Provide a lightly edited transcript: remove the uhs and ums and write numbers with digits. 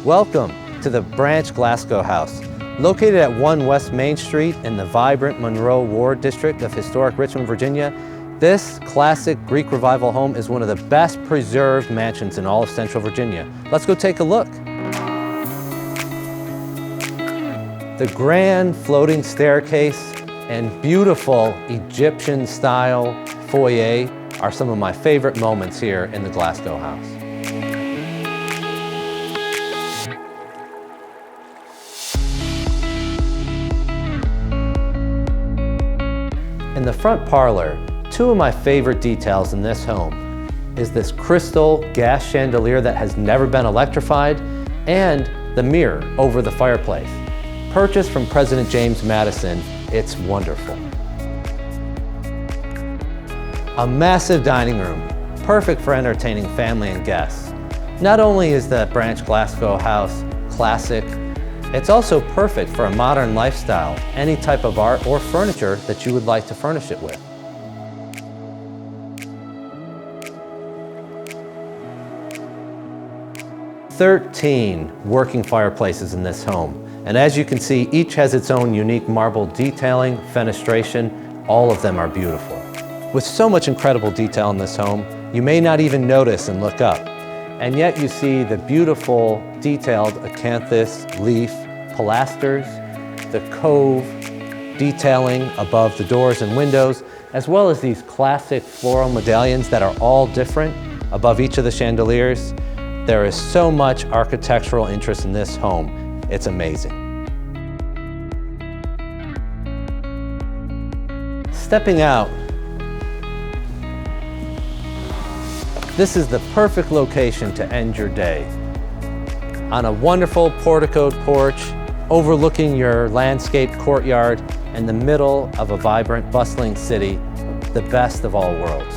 Welcome to the Ellen Glasgow house. Located at 1 West Main Street in the vibrant Monroe Ward District of historic Richmond, Virginia, this classic Greek Revival home is one of the best preserved mansions in all of Central Virginia. Let's go take a look. The grand floating staircase and beautiful Egyptian-style foyer are some of my favorite moments here in the Glasgow house. In the front parlor, two of my favorite details in this home is this crystal gas chandelier that has never been electrified and the mirror over the fireplace. Purchased from President James Madison, it's wonderful. A massive dining room, perfect for entertaining family and guests. Not only is the Ellen Glasgow house classic, it's also perfect for a modern lifestyle, any type of art or furniture that you would like to furnish it with. "13 working fireplaces in this home, and as you can see, each has its own unique marble detailing, fenestration. All of them are beautiful. With so much incredible detail in this home, you may not even notice and look up. And yet you see the beautiful detailed acanthus leaf pilasters, the cove detailing above the doors and windows, as well as these classic floral medallions that are all different above each of the chandeliers. There is so much architectural interest in this home. It's amazing. Stepping out, this is the perfect location to end your day. On a wonderful porticoed porch, overlooking your landscaped courtyard in the middle of a vibrant, bustling city, the best of all worlds.